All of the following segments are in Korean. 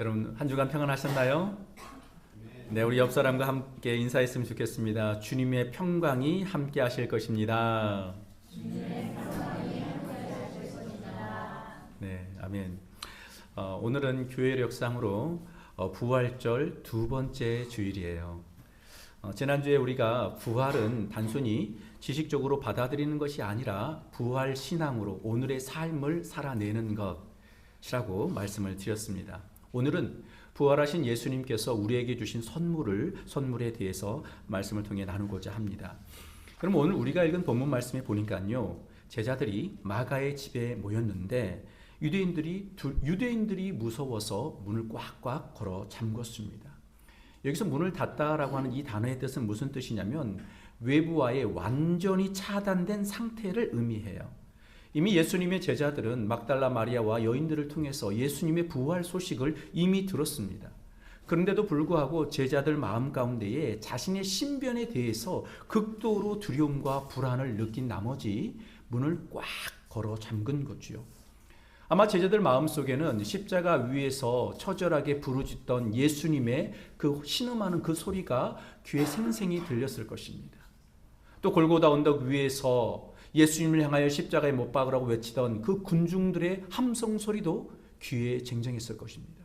여러분 한 주간 평안하셨나요? 네, 우리 옆 사람과 함께 인사했으면 좋겠습니다. 주님의 평강이 함께 하실 것입니다. 네, 아멘. 오늘은 교회 역상으로 부활절 두 번째 주일이에요. 지난주에 우리가 부활은 단순히 지식적으로 받아들이는 것이 아니라 부활 신앙으로 오늘의 삶을 살아내는 것이라고 말씀을 드렸습니다. 오늘은 부활하신 예수님께서 우리에게 주신 선물에 대해서 말씀을 통해 나누고자 합니다. 그럼 오늘 우리가 읽은 본문 말씀에 보니까요, 제자들이 마가의 집에 모였는데 유대인들이 무서워서 문을 꽉꽉 걸어 잠궜습니다. 여기서 문을 닫다라고 하는 이 단어의 뜻은 무슨 뜻이냐면 외부와의 완전히 차단된 상태를 의미해요. 이미 예수님의 제자들은 막달라 마리아와 여인들을 통해서 예수님의 부활 소식을 이미 들었습니다. 그런데도 불구하고 제자들 마음 가운데에 자신의 신변에 대해서 극도로 두려움과 불안을 느낀 나머지 문을 꽉 걸어 잠근 거지요. 아마 제자들 마음속에는 십자가 위에서 처절하게 부르짖던 예수님의 그 신음하는 그 소리가 귀에 생생히 들렸을 것입니다. 또 골고다 언덕 위에서 예수님을 향하여 십자가에 못 박으라고 외치던 그 군중들의 함성 소리도 귀에 쟁쟁했을 것입니다.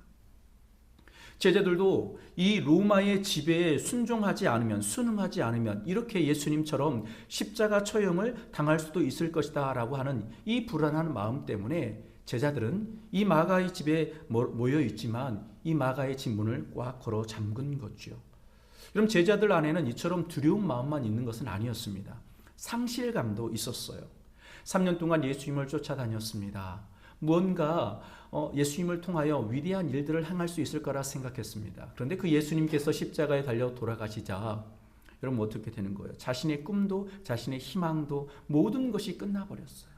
제자들도 이 로마의 지배에 순응하지 않으면 이렇게 예수님처럼 십자가 처형을 당할 수도 있을 것이다 라고 하는 이 불안한 마음 때문에 제자들은 이 마가의 집에 모여 있지만 이 마가의 집 문을 꽉 걸어 잠근 거죠. 그럼 제자들 안에는 이처럼 두려운 마음만 있는 것은 아니었습니다. 상실감도 있었어요. 3년 동안 예수님을 쫓아다녔습니다. 무언가 예수님을 통하여 위대한 일들을 행할 수 있을 거라 생각했습니다. 그런데 그 예수님께서 십자가에 달려 돌아가시자 여러분 어떻게 되는 거예요? 자신의 꿈도 자신의 희망도 모든 것이 끝나버렸어요.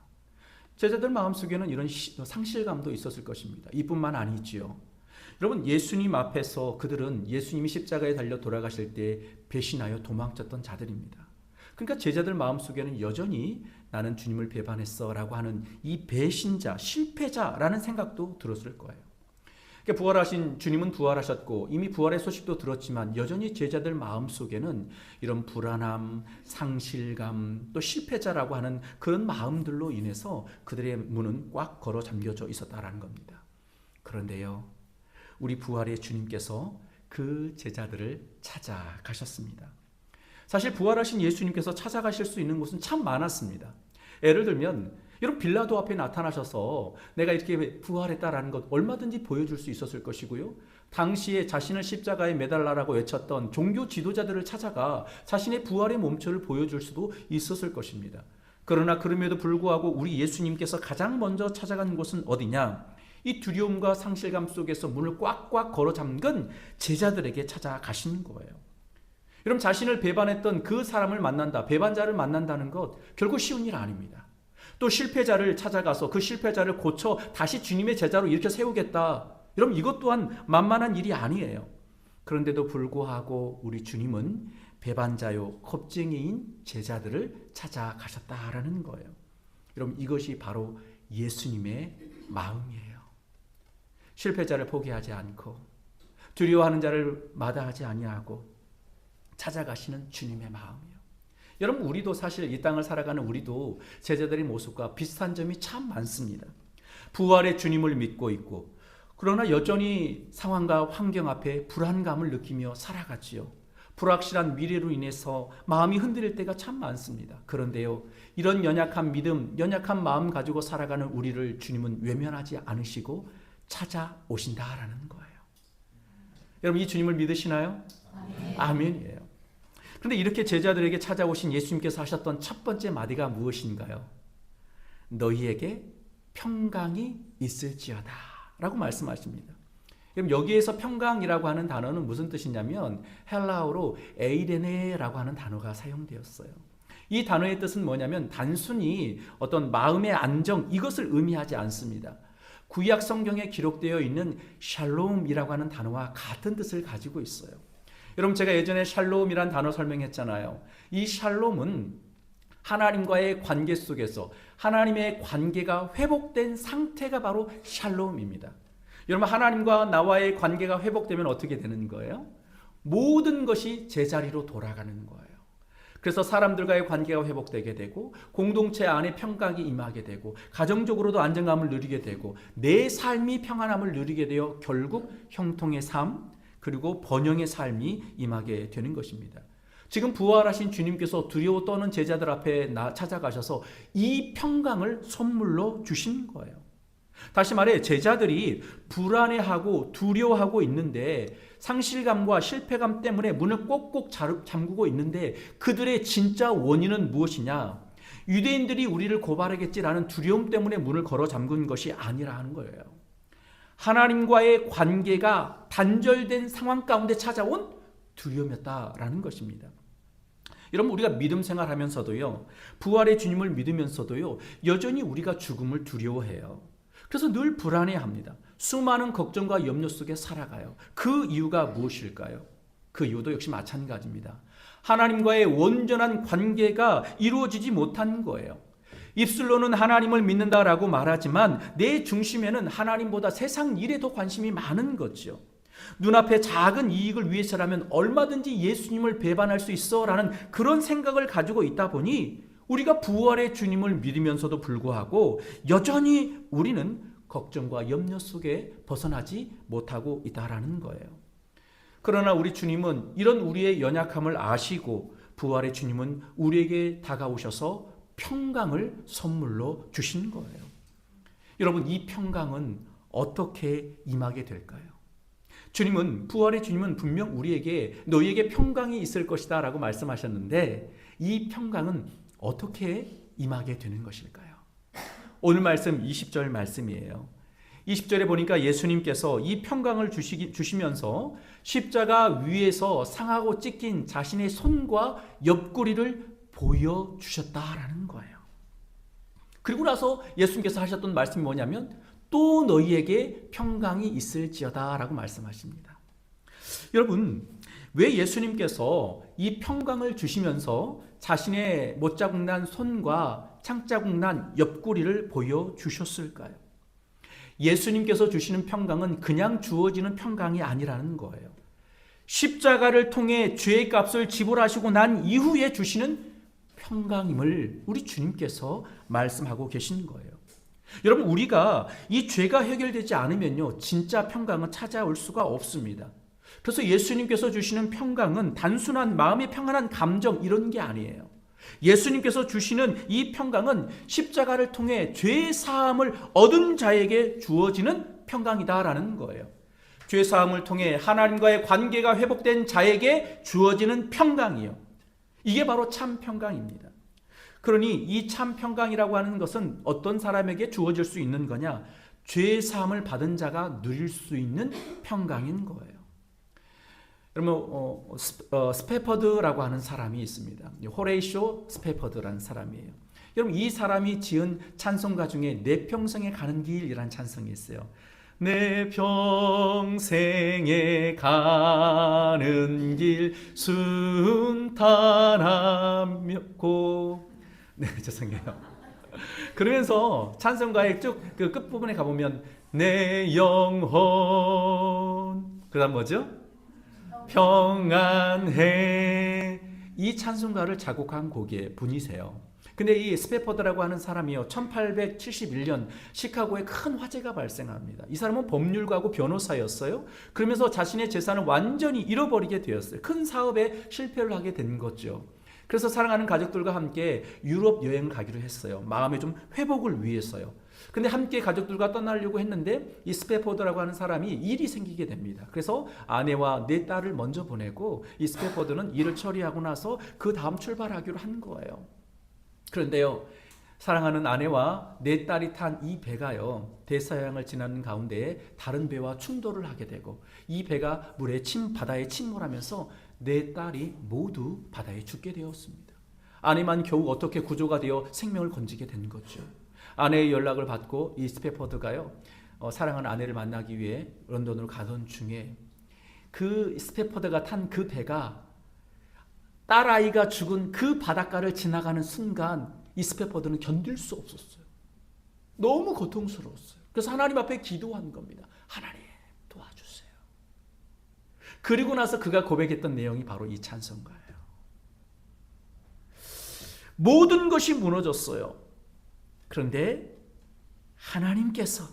제자들 마음속에는 이런 상실감도 있었을 것입니다. 이뿐만 아니지요. 여러분 예수님 앞에서 그들은 예수님이 십자가에 달려 돌아가실 때 배신하여 도망쳤던 자들입니다. 그러니까 제자들 마음속에는 여전히 나는 주님을 배반했어 라고 하는 이 배신자, 실패자라는 생각도 들었을 거예요. 그러니까 부활하신 주님은 부활하셨고 이미 부활의 소식도 들었지만 여전히 제자들 마음속에는 이런 불안함, 상실감, 또 실패자라고 하는 그런 마음들로 인해서 그들의 문은 꽉 걸어 잠겨져 있었다라는 겁니다. 그런데요, 우리 부활의 주님께서 그 제자들을 찾아가셨습니다. 사실 부활하신 예수님께서 찾아가실 수 있는 곳은 참 많았습니다. 예를 들면 여러분 빌라도 앞에 나타나셔서 내가 이렇게 부활했다라는 것 얼마든지 보여줄 수 있었을 것이고요. 당시에 자신을 십자가에 매달라라고 외쳤던 종교 지도자들을 찾아가 자신의 부활의 몸처를 보여줄 수도 있었을 것입니다. 그러나 그럼에도 불구하고 우리 예수님께서 가장 먼저 찾아간 곳은 어디냐? 이 두려움과 상실감 속에서 문을 꽉꽉 걸어 잠근 제자들에게 찾아가시는 거예요. 여러분 자신을 배반했던 그 사람을 만난다, 배반자를 만난다는 것 결코 쉬운 일 아닙니다. 또 실패자를 찾아가서 그 실패자를 고쳐 다시 주님의 제자로 이렇게 세우겠다. 여러분 이것 또한 만만한 일이 아니에요. 그런데도 불구하고 우리 주님은 배반자요 겁쟁이인 제자들을 찾아가셨다라는 거예요. 여러분 이것이 바로 예수님의 마음이에요. 실패자를 포기하지 않고 두려워하는 자를 마다하지 아니하고 찾아가시는 주님의 마음이요. 여러분 우리도 사실 이 땅을 살아가는 우리도 제자들의 모습과 비슷한 점이 참 많습니다. 부활의 주님을 믿고 있고 그러나 여전히 상황과 환경 앞에 불안감을 느끼며 살아가지요. 불확실한 미래로 인해서 마음이 흔들릴 때가 참 많습니다. 그런데요, 이런 연약한 믿음, 연약한 마음 가지고 살아가는 우리를 주님은 외면하지 않으시고 찾아오신다라는 거예요. 여러분 이 주님을 믿으시나요? 아멘이에요. 그런데 이렇게 제자들에게 찾아오신 예수님께서 하셨던 첫 번째 마디가 무엇인가요? 너희에게 평강이 있을지어다 라고 말씀하십니다. 그럼 여기에서 평강이라고 하는 단어는 무슨 뜻이냐면 헬라어로 에이레네라고 하는 단어가 사용되었어요. 이 단어의 뜻은 뭐냐면 단순히 어떤 마음의 안정 이것을 의미하지 않습니다. 구약 성경에 기록되어 있는 샬롬이라고 하는 단어와 같은 뜻을 가지고 있어요. 여러분 제가 예전에 샬롬이란 단어 설명했잖아요. 이 샬롬은 하나님과의 관계 속에서 하나님의 관계가 회복된 상태가 바로 샬롬입니다. 여러분, 하나님과 나와의 관계가 회복되면 어떻게 되는 거예요? 모든 것이 제자리로 돌아가는 거예요. 그래서 사람들과의 관계가 회복되게 되고 공동체 안에 평강이 임하게 되고 가정적으로도 안정감을 누리게 되고 내 삶이 평안함을 누리게 되어 결국 형통의 삶 그리고 번영의 삶이 임하게 되는 것입니다. 지금 부활하신 주님께서 두려워 떠는 제자들 앞에 찾아가셔서 이 평강을 선물로 주신 거예요. 다시 말해 제자들이 불안해하고 두려워하고 있는데 상실감과 실패감 때문에 문을 꼭꼭 잠그고 있는데 그들의 진짜 원인은 무엇이냐? 유대인들이 우리를 고발하겠지라는 두려움 때문에 문을 걸어 잠근 것이 아니라 하는 거예요. 하나님과의 관계가 단절된 상황 가운데 찾아온 두려움이었다라는 것입니다. 여러분, 우리가 믿음 생활하면서도요, 부활의 주님을 믿으면서도요, 여전히 우리가 죽음을 두려워해요. 그래서 늘 불안해합니다. 수많은 걱정과 염려 속에 살아가요. 그 이유가 무엇일까요? 그 이유도 역시 마찬가지입니다. 하나님과의 온전한 관계가 이루어지지 못한 거예요. 입술로는 하나님을 믿는다라고 말하지만 내 중심에는 하나님보다 세상 일에 더 관심이 많은 거죠. 눈앞에 작은 이익을 위해서라면 얼마든지 예수님을 배반할 수 있어라는 그런 생각을 가지고 있다 보니 우리가 부활의 주님을 믿으면서도 불구하고 여전히 우리는 걱정과 염려 속에 벗어나지 못하고 있다라는 거예요. 그러나 우리 주님은 이런 우리의 연약함을 아시고 부활의 주님은 우리에게 다가오셔서 평강을 선물로 주신 거예요. 여러분, 이 평강은 어떻게 임하게 될까요? 부활의 주님은 분명 우리에게 너희에게 평강이 있을 것이다 라고 말씀하셨는데 이 평강은 어떻게 임하게 되는 것일까요? 오늘 말씀 20절 말씀이에요. 20절에 보니까 예수님께서 이 평강을 주시면서 십자가 위에서 상하고 찢긴 자신의 손과 옆구리를 보여주셨다라는 거예요. 그리고 나서 예수님께서 하셨던 말씀이 뭐냐면 또 너희에게 평강이 있을지어다 라고 말씀하십니다. 여러분, 왜 예수님께서 이 평강을 주시면서 자신의 못자국 난 손과 창자국 난 옆구리를 보여주셨을까요? 예수님께서 주시는 평강은 그냥 주어지는 평강이 아니라는 거예요. 십자가를 통해 죄의 값을 지불하시고 난 이후에 주시는 평강임을 우리 주님께서 말씀하고 계신 거예요. 여러분, 우리가 이 죄가 해결되지 않으면요, 진짜 평강은 찾아올 수가 없습니다. 그래서 예수님께서 주시는 평강은 단순한 마음의 평안한 감정 이런 게 아니에요. 예수님께서 주시는 이 평강은 십자가를 통해 죄 사함을 얻은 자에게 주어지는 평강이다라는 거예요. 죄 사함을 통해 하나님과의 관계가 회복된 자에게 주어지는 평강이요. 이게 바로 참 평강입니다. 그러니 이 참 평강이라고 하는 것은 어떤 사람에게 주어질 수 있는 거냐? 죄 사함을 받은 자가 누릴 수 있는 평강인 거예요. 여러분, 스페퍼드라고 하는 사람이 있습니다. 호레이쇼 스페퍼드라는 사람이에요. 여러분, 이 사람이 지은 찬송가 중에 내 평생에 가는 길이라는 찬송이 있어요. 내 평생에 가는 길 순탄하고 죄송해요. 그러면서 찬송가의 쭉 그 끝부분에 가보면 내 영혼 그다음 뭐죠? 평안해. 이 찬송가를 작곡한 곡의 분이세요. 근데 이 스페퍼드라고 하는 사람이요, 1871년 시카고에 큰 화재가 발생합니다. 이 사람은 법률가고 변호사였어요. 그러면서 자신의 재산을 완전히 잃어버리게 되었어요. 큰 사업에 실패를 하게 된 거죠. 그래서 사랑하는 가족들과 함께 유럽 여행을 가기로 했어요. 마음의 좀 회복을 위해서요. 근데 함께 가족들과 떠나려고 했는데 이 스페퍼드라고 하는 사람이 일이 생기게 됩니다. 그래서 아내와 네 딸을 먼저 보내고 이 스페퍼드는 일을 처리하고 나서 그 다음 출발하기로 한 거예요. 그런데요, 사랑하는 아내와 네 딸이 탄 이 배가요, 대서양을 지나는 가운데 다른 배와 충돌을 하게 되고 이 배가 바다에 침몰하면서 네 딸이 모두 바다에 죽게 되었습니다. 아내만 겨우 어떻게 구조가 되어 생명을 건지게 된 거죠. 아내의 연락을 받고 이 스페퍼드가요, 사랑하는 아내를 만나기 위해 런던으로 가던 중에 그 스페퍼드가 탄 그 배가 딸아이가 죽은 그 바닷가를 지나가는 순간 이 스페퍼드는 견딜 수 없었어요. 너무 고통스러웠어요. 그래서 하나님 앞에 기도한 겁니다. 하나님 도와주세요. 그리고 나서 그가 고백했던 내용이 바로 이 찬송가예요. 모든 것이 무너졌어요. 그런데 하나님께서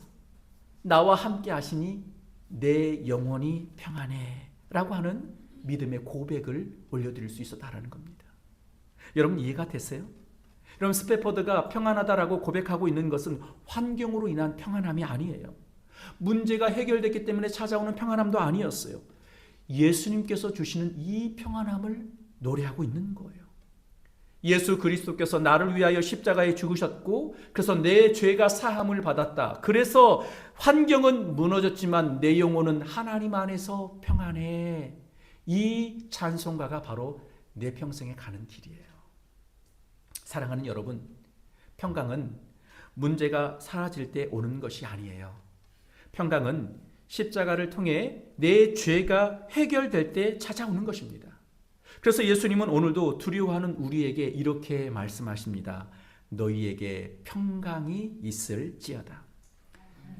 나와 함께 하시니 내 영혼이 평안해 라고 하는 믿음의 고백을 올려드릴 수 있었다라는 겁니다. 여러분 이해가 됐어요? 여러분 스패포드가 평안하다라고 고백하고 있는 것은 환경으로 인한 평안함이 아니에요. 문제가 해결됐기 때문에 찾아오는 평안함도 아니었어요. 예수님께서 주시는 이 평안함을 노래하고 있는 거예요. 예수 그리스도께서 나를 위하여 십자가에 죽으셨고 그래서 내 죄가 사함을 받았다. 그래서 환경은 무너졌지만 내 영혼은 하나님 안에서 평안해. 이 찬송가가 바로 내 평생에 가는 길이에요. 사랑하는 여러분, 평강은 문제가 사라질 때 오는 것이 아니에요. 평강은 십자가를 통해 내 죄가 해결될 때 찾아오는 것입니다. 그래서 예수님은 오늘도 두려워하는 우리에게 이렇게 말씀하십니다. 너희에게 평강이 있을지어다.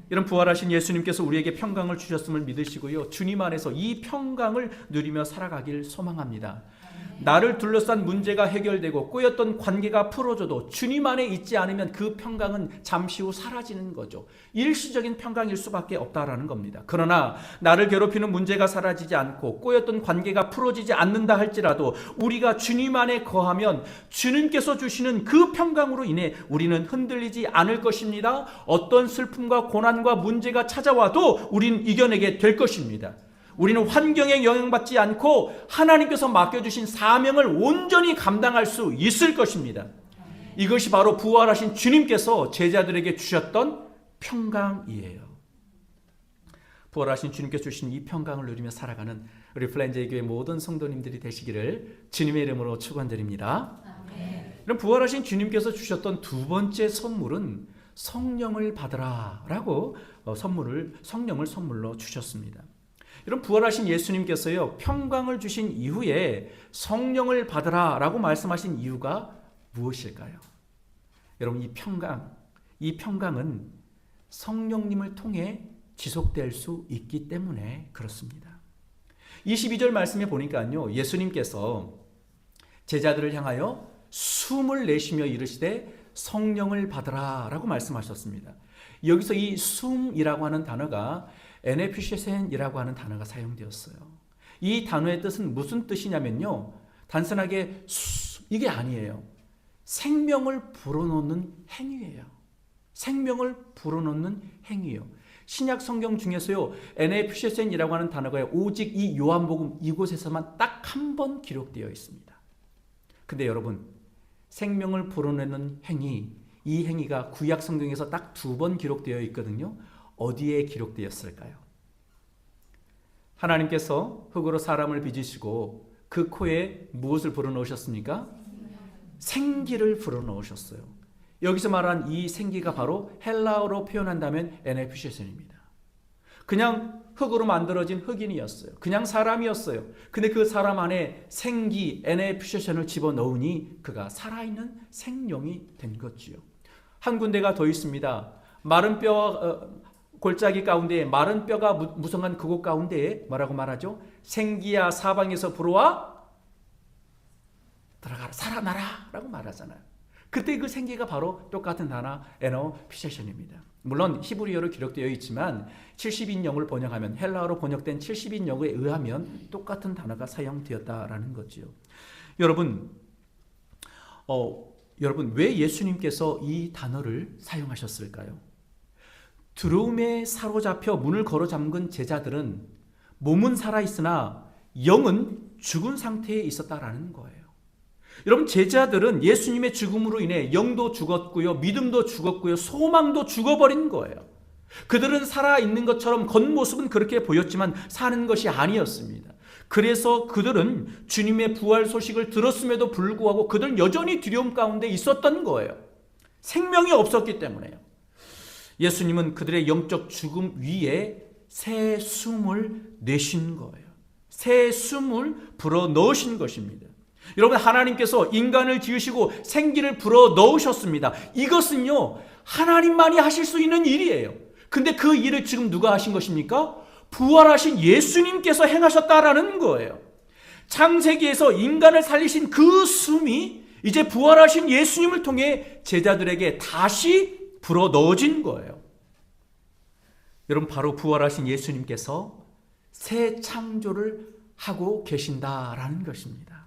이런 부활하신 예수님께서 우리에게 평강을 주셨음을 믿으시고요. 주님 안에서 이 평강을 누리며 살아가길 소망합니다. 나를 둘러싼 문제가 해결되고 꼬였던 관계가 풀어져도 주님 안에 있지 않으면 그 평강은 잠시 후 사라지는 거죠. 일시적인 평강일 수밖에 없다라는 겁니다. 그러나 나를 괴롭히는 문제가 사라지지 않고 꼬였던 관계가 풀어지지 않는다 할지라도 우리가 주님 안에 거하면 주님께서 주시는 그 평강으로 인해 우리는 흔들리지 않을 것입니다. 어떤 슬픔과 고난과 문제가 찾아와도 우리는 이겨내게 될 것입니다. 우리는 환경에 영향받지 않고 하나님께서 맡겨주신 사명을 온전히 감당할 수 있을 것입니다. 이것이 바로 부활하신 주님께서 제자들에게 주셨던 평강이에요. 부활하신 주님께서 주신 이 평강을 누리며 살아가는 우리 플랜제이 교회 모든 성도님들이 되시기를 주님의 이름으로 축원드립니다. 그럼 부활하신 주님께서 주셨던 두 번째 선물은 성령을 받으라라고 성령을 선물로 주셨습니다. 이런 부활하신 예수님께서요 평강을 주신 이후에 성령을 받으라라고 말씀하신 이유가 무엇일까요? 여러분 이 평강은 성령님을 통해 지속될 수 있기 때문에 그렇습니다. 22절 말씀에 보니까요 예수님께서 제자들을 향하여 숨을 내쉬며 이르시되 성령을 받으라라고 말씀하셨습니다. 여기서 이 숨이라고 하는 단어가 에네피시센이라고 하는 단어가 사용되었어요. 이 단어의 뜻은 무슨 뜻이냐면요. 단순하게 이게 아니에요. 생명을 불어넣는 행위예요. 생명을 불어넣는 행위예요. 신약 성경 중에서요. 에네피시센이라고 하는 단어가 오직 이 요한복음 이곳에서만 딱 한 번 기록되어 있습니다. 근데 여러분 생명을 불어넣는 행위 이 행위가 구약 성경에서 딱 두 번 기록되어 있거든요. 어디에 기록되었을까요? 하나님께서 흙으로 사람을 빚으시고 그 코에 무엇을 불어넣으셨습니까? 생기를 불어넣으셨어요. 여기서 말한 이 생기가 바로 헬라어로 표현한다면 에네피시센입니다. 그냥 흙으로 만들어진 흑인이었어요. 그냥 사람이었어요. 근데 그 사람 안에 생기 에네피시센을 집어넣으니 그가 살아있는 생명이 된 거지요. 한 군데가 더 있습니다. 마른 뼈 골짜기 가운데 마른 뼈가 무성한 그곳 가운데에 뭐라고 말하죠? 생기야 사방에서 불어와 들어가라 살아나라 라고 말하잖아요. 그때 그 생기가 바로 똑같은 단어 에너피시션입니다. 물론 히브리어로 기록되어 있지만 70인용을 번역하면 헬라어로 번역된 70인용에 의하면 똑같은 단어가 사용되었다라는 거지요. 여러분 왜 예수님께서 이 단어를 사용하셨을까요? 두려움에 사로잡혀 문을 걸어 잠근 제자들은 몸은 살아있으나 영은 죽은 상태에 있었다라는 거예요. 여러분 제자들은 예수님의 죽음으로 인해 영도 죽었고요. 믿음도 죽었고요. 소망도 죽어버린 거예요. 그들은 살아있는 것처럼 겉모습은 그렇게 보였지만 사는 것이 아니었습니다. 그래서 그들은 주님의 부활 소식을 들었음에도 불구하고 그들은 여전히 두려움 가운데 있었던 거예요. 생명이 없었기 때문에요. 예수님은 그들의 영적 죽음 위에 새 숨을 내신 거예요. 새 숨을 불어 넣으신 것입니다. 여러분 하나님께서 인간을 지으시고 생기를 불어 넣으셨습니다. 이것은요 하나님만이 하실 수 있는 일이에요. 근데 그 일을 지금 누가 하신 것입니까? 부활하신 예수님께서 행하셨다라는 거예요. 창세기에서 인간을 살리신 그 숨이 이제 부활하신 예수님을 통해 제자들에게 다시 불어 넣어진 거예요. 여러분, 바로 부활하신 예수님께서 새 창조를 하고 계신다라는 것입니다.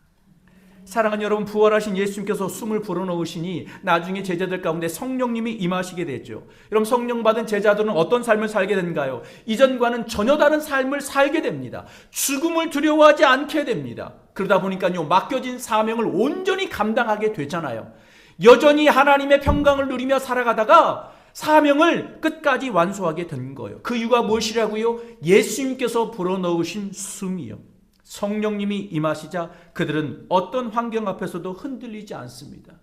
사랑하는 여러분, 부활하신 예수님께서 숨을 불어넣으시니 나중에 제자들 가운데 성령님이 임하시게 됐죠. 여러분, 성령 받은 제자들은 어떤 삶을 살게 된가요? 이전과는 전혀 다른 삶을 살게 됩니다. 죽음을 두려워하지 않게 됩니다. 그러다 보니까요, 맡겨진 사명을 온전히 감당하게 되잖아요. 여전히 하나님의 평강을 누리며 살아가다가 사명을 끝까지 완수하게 된 거예요. 그 이유가 무엇이라고요? 예수님께서 불어넣으신 숨이요. 성령님이 임하시자 그들은 어떤 환경 앞에서도 흔들리지 않습니다.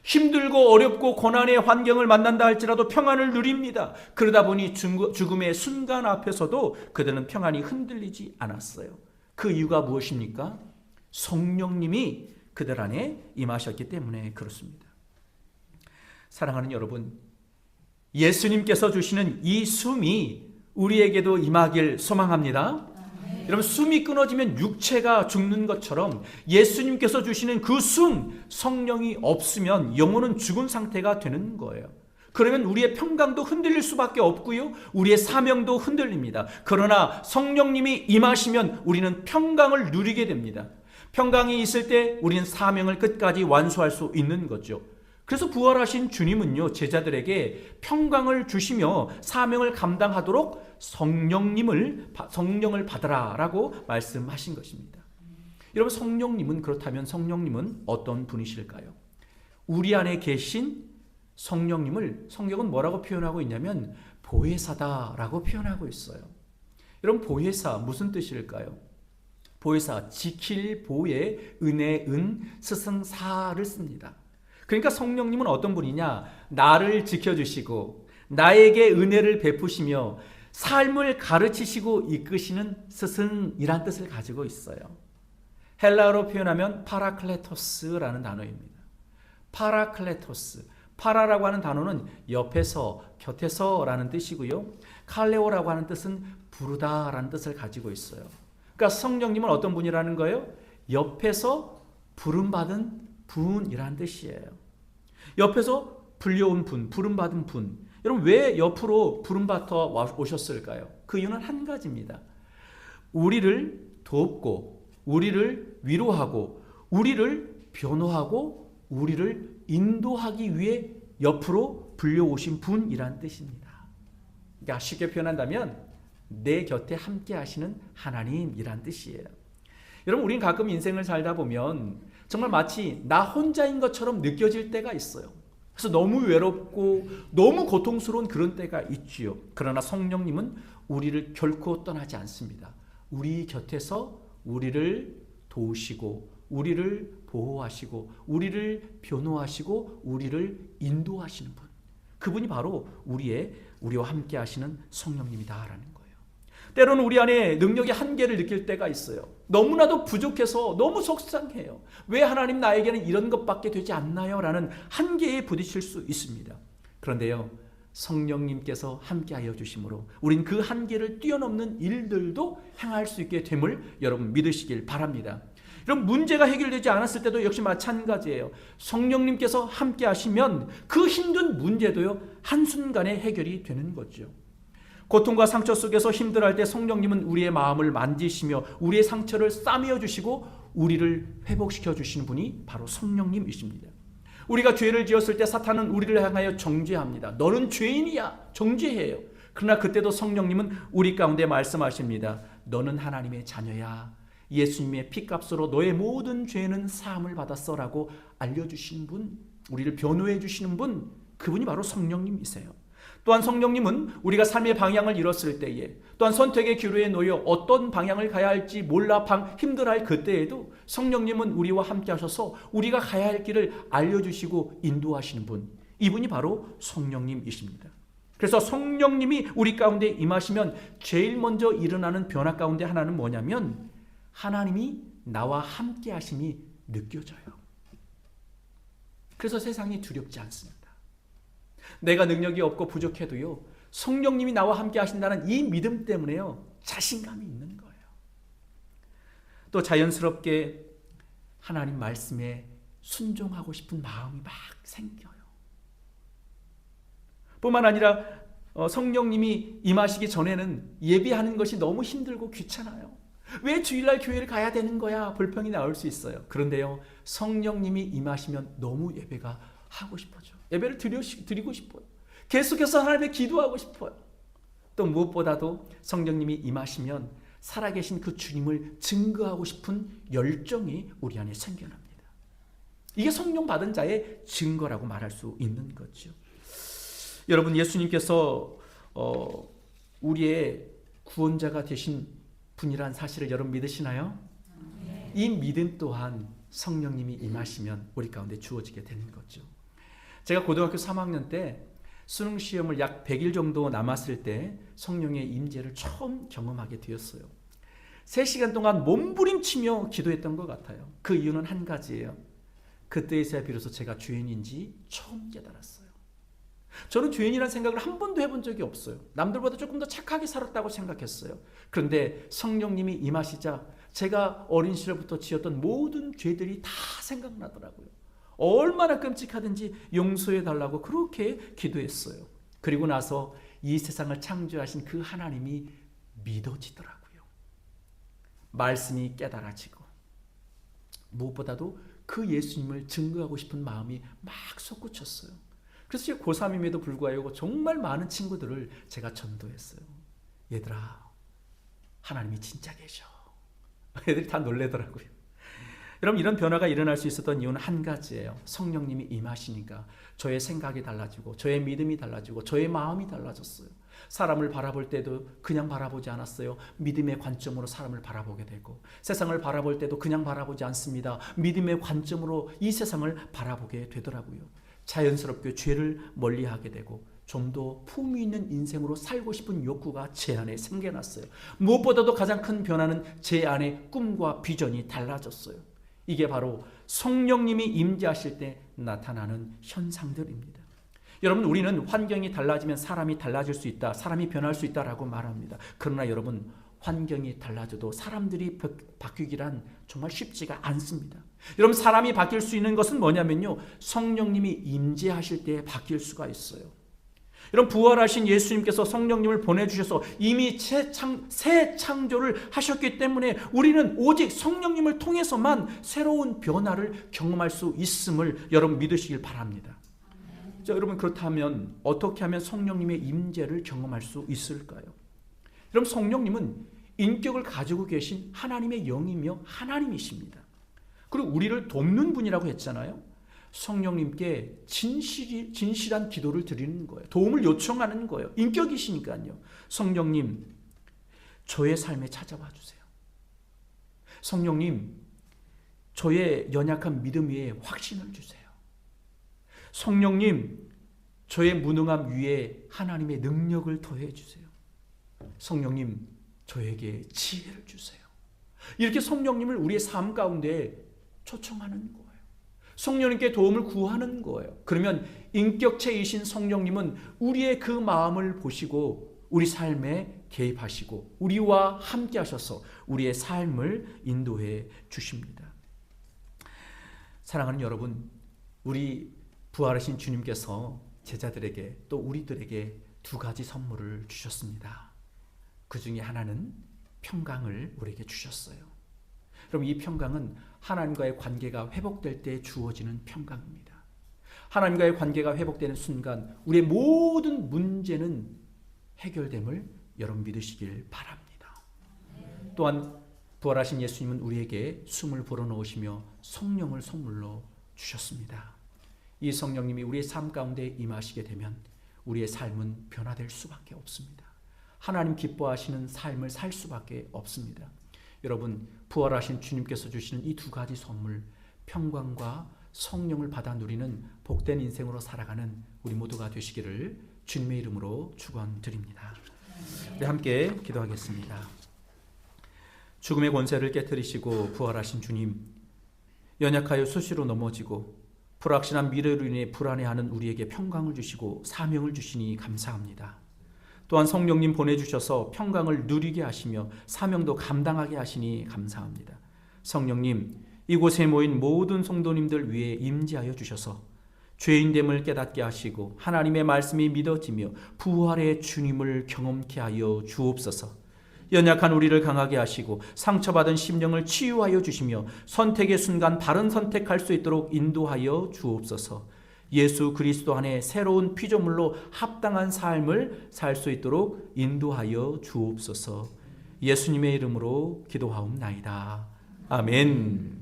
힘들고 어렵고 고난의 환경을 만난다 할지라도 평안을 누립니다. 그러다 보니 죽음의 순간 앞에서도 그들은 평안이 흔들리지 않았어요. 그 이유가 무엇입니까? 성령님이 그들 안에 임하셨기 때문에 그렇습니다. 사랑하는 여러분, 예수님께서 주시는 이 숨이 우리에게도 임하길 소망합니다. 여러분, 숨이 끊어지면 육체가 죽는 것처럼 예수님께서 주시는 그 숨, 성령이 없으면 영혼은 죽은 상태가 되는 거예요. 그러면 우리의 평강도 흔들릴 수밖에 없고요, 우리의 사명도 흔들립니다. 그러나 성령님이 임하시면 우리는 평강을 누리게 됩니다. 평강이 있을 때 우리는 사명을 끝까지 완수할 수 있는 거죠. 그래서 부활하신 주님은요, 제자들에게 평강을 주시며 사명을 감당하도록 성령을 받으라라고 말씀하신 것입니다. 여러분, 그렇다면 성령님은 어떤 분이실까요? 우리 안에 계신 성령님을 성경은 뭐라고 표현하고 있냐면 보혜사다라고 표현하고 있어요. 여러분, 보혜사 무슨 뜻일까요? 보혜사, 지킬 보혜, 은혜, 스승사를 씁니다. 그러니까 성령님은 어떤 분이냐? 나를 지켜주시고 나에게 은혜를 베푸시며 삶을 가르치시고 이끄시는 스승이란 뜻을 가지고 있어요. 헬라어로 표현하면 파라클레토스라는 단어입니다. 파라클레토스, 파라라고 하는 단어는 옆에서, 곁에서라는 뜻이고요, 칼레오라고 하는 뜻은 부르다라는 뜻을 가지고 있어요. 그러니까 성령님은 어떤 분이라는 거예요? 옆에서 부름받은 분이란 뜻이에요. 옆에서 불려온 분, 부름받은 분. 여러분, 왜 옆으로 부름받아 오셨을까요? 그 이유는 한 가지입니다. 우리를 돕고, 우리를 위로하고, 우리를 변호하고, 우리를 인도하기 위해 옆으로 불려오신 분이란 뜻입니다. 그러니까 쉽게 표현한다면 내 곁에 함께 하시는 하나님이란 뜻이에요. 여러분, 우리는 가끔 인생을 살다 보면 정말 마치 나 혼자인 것처럼 느껴질 때가 있어요. 그래서 너무 외롭고 너무 고통스러운 그런 때가 있지요. 그러나 성령님은 우리를 결코 떠나지 않습니다. 우리 곁에서 우리를 도우시고, 우리를 보호하시고, 우리를 변호하시고, 우리를 인도하시는 분. 그분이 바로 우리와 함께 하시는 성령님이다라는 거예요. 때로는 우리 안에 능력의 한계를 느낄 때가 있어요. 너무나도 부족해서 너무 속상해요. 왜 하나님 나에게는 이런 것밖에 되지 않나요? 라는 한계에 부딪힐 수 있습니다. 그런데요, 성령님께서 함께하여 주심으로 우린 그 한계를 뛰어넘는 일들도 행할 수 있게 됨을 여러분 믿으시길 바랍니다. 여러분, 문제가 해결되지 않았을 때도 역시 마찬가지예요. 성령님께서 함께 하시면 그 힘든 문제도요, 한순간에 해결이 되는 거죠. 고통과 상처 속에서 힘들어할 때 성령님은 우리의 마음을 만지시며 우리의 상처를 싸매어 주시고 우리를 회복시켜 주시는 분이 바로 성령님이십니다. 우리가 죄를 지었을 때 사탄은 우리를 향하여 정죄합니다. 너는 죄인이야, 정죄해요. 그러나 그때도 성령님은 우리 가운데 말씀하십니다. 너는 하나님의 자녀야. 예수님의 피값으로 너의 모든 죄는 사함을 받았어라고 알려주시는 분, 우리를 변호해 주시는 분, 그분이 바로 성령님이세요. 또한 성령님은 우리가 삶의 방향을 잃었을 때에, 또한 선택의 기로에 놓여 어떤 방향을 가야 할지 몰라 힘들어할 그때에도 성령님은 우리와 함께 하셔서 우리가 가야 할 길을 알려주시고 인도하시는 분, 이분이 바로 성령님이십니다. 그래서 성령님이 우리 가운데 임하시면 제일 먼저 일어나는 변화 가운데 하나는 뭐냐면 하나님이 나와 함께 하심이 느껴져요. 그래서 세상이 두렵지 않습니다. 내가 능력이 없고 부족해도요, 성령님이 나와 함께 하신다는 이 믿음 때문에요, 자신감이 있는 거예요. 또 자연스럽게 하나님 말씀에 순종하고 싶은 마음이 막 생겨요. 뿐만 아니라 성령님이 임하시기 전에는 예배하는 것이 너무 힘들고 귀찮아요. 왜 주일날 교회를 가야 되는 거야? 불평이 나올 수 있어요. 그런데요, 성령님이 임하시면 너무 예배가 하고 싶어져. 예배를 드리고 싶어요. 계속해서 하나님께 기도하고 싶어요. 또 무엇보다도 성령님이 임하시면 살아계신 그 주님을 증거하고 싶은 열정이 우리 안에 생겨납니다. 이게 성령 받은 자의 증거라고 말할 수 있는 거죠. 여러분, 예수님께서 우리의 구원자가 되신 분이란 사실을 여러분 믿으시나요? 이 믿음 또한 성령님이 임하시면 우리 가운데 주어지게 되는 거죠. 제가 고등학교 3학년 때 수능 시험을 약 100일 정도 남았을 때 성령의 임재를 처음 경험하게 되었어요. 3시간 동안 몸부림치며 기도했던 것 같아요. 그 이유는 한 가지예요. 그때에서야 비로소 제가 죄인인지 처음 깨달았어요. 저는 죄인이라는 생각을 한 번도 해본 적이 없어요. 남들보다 조금 더 착하게 살았다고 생각했어요. 그런데 성령님이 임하시자 제가 어린 시절부터 지었던 모든 죄들이 다 생각나더라고요. 얼마나 끔찍하든지 용서해 달라고 그렇게 기도했어요. 그리고 나서 이 세상을 창조하신 그 하나님이 믿어지더라고요. 말씀이 깨달아지고 무엇보다도 그 예수님을 증거하고 싶은 마음이 막 솟구쳤어요. 그래서 제가 고3임에도 불구하고 정말 많은 친구들을 제가 전도했어요. 얘들아, 하나님이 진짜 계셔. 애들이 다 놀래더라고요. 여러분, 이런 변화가 일어날 수 있었던 이유는 한 가지예요. 성령님이 임하시니까 저의 생각이 달라지고 저의 믿음이 달라지고 저의 마음이 달라졌어요. 사람을 바라볼 때도 그냥 바라보지 않았어요. 믿음의 관점으로 사람을 바라보게 되고, 세상을 바라볼 때도 그냥 바라보지 않습니다. 믿음의 관점으로 이 세상을 바라보게 되더라고요. 자연스럽게 죄를 멀리하게 되고 좀 더 품위 있는 인생으로 살고 싶은 욕구가 제 안에 생겨났어요. 무엇보다도 가장 큰 변화는 제 안에 꿈과 비전이 달라졌어요. 이게 바로 성령님이 임재하실 때 나타나는 현상들입니다. 여러분, 우리는 환경이 달라지면 사람이 달라질 수 있다, 사람이 변할 수 있다라고 말합니다. 그러나 여러분, 환경이 달라져도 사람들이 바뀌기란 정말 쉽지가 않습니다. 여러분, 사람이 바뀔 수 있는 것은 뭐냐면요, 성령님이 임재하실 때 바뀔 수가 있어요. 여러분, 부활하신 예수님께서 성령님을 보내주셔서 이미 새 창조를 하셨기 때문에 우리는 오직 성령님을 통해서만 새로운 변화를 경험할 수 있음을 여러분 믿으시길 바랍니다. 자, 여러분, 그렇다면 어떻게 하면 성령님의 임재를 경험할 수 있을까요? 여러분, 성령님은 인격을 가지고 계신 하나님의 영이며 하나님이십니다. 그리고 우리를 돕는 분이라고 했잖아요. 성령님께 진실한 기도를 드리는 거예요. 도움을 요청하는 거예요. 인격이시니까요. 성령님, 저의 삶에 찾아와 주세요. 성령님, 저의 연약한 믿음 위에 확신을 주세요. 성령님, 저의 무능함 위에 하나님의 능력을 더해 주세요. 성령님, 저에게 지혜를 주세요. 이렇게 성령님을 우리의 삶 가운데 초청하는 거예요. 성령님께 도움을 구하는 거예요. 그러면 인격체이신 성령님은 우리의 그 마음을 보시고 우리 삶에 개입하시고 우리와 함께 하셔서 우리의 삶을 인도해 주십니다. 사랑하는 여러분, 우리 부활하신 주님께서 제자들에게 또 우리들에게 두 가지 선물을 주셨습니다. 그 중에 하나는 평강을 우리에게 주셨어요. 그럼 이 평강은 하나님과의 관계가 회복될 때 주어지는 평강입니다. 하나님과의 관계가 회복되는 순간 우리의 모든 문제는 해결됨을 여러분 믿으시길 바랍니다. 또한 부활하신 예수님은 우리에게 숨을 불어넣으시며 성령을 선물로 주셨습니다. 이 성령님이 우리의 삶 가운데 임하시게 되면 우리의 삶은 변화될 수밖에 없습니다. 하나님 기뻐하시는 삶을 살 수밖에 없습니다. 여러분, 부활하신 주님께서 주시는 이 두 가지 선물, 평강과 성령을 받아 누리는 복된 인생으로 살아가는 우리 모두가 되시기를 주님의 이름으로 축원드립니다. 네, 함께 기도하겠습니다. 죽음의 권세를 깨뜨리시고 부활하신 주님, 연약하여 수시로 넘어지고 불확실한 미래로 인해 불안해하는 우리에게 평강을 주시고 사명을 주시니 감사합니다. 또한 성령님 보내주셔서 평강을 누리게 하시며 사명도 감당하게 하시니 감사합니다. 성령님, 이곳에 모인 모든 성도님들 위해 임재하여 주셔서 죄인됨을 깨닫게 하시고 하나님의 말씀이 믿어지며 부활의 주님을 경험케 하여 주옵소서. 연약한 우리를 강하게 하시고 상처받은 심령을 치유하여 주시며 선택의 순간 바른 선택할 수 있도록 인도하여 주옵소서. 예수 그리스도 안에 새로운 피조물로 합당한 삶을 살 수 있도록 인도하여 주옵소서. 예수님의 이름으로 기도하옵나이다. 아멘.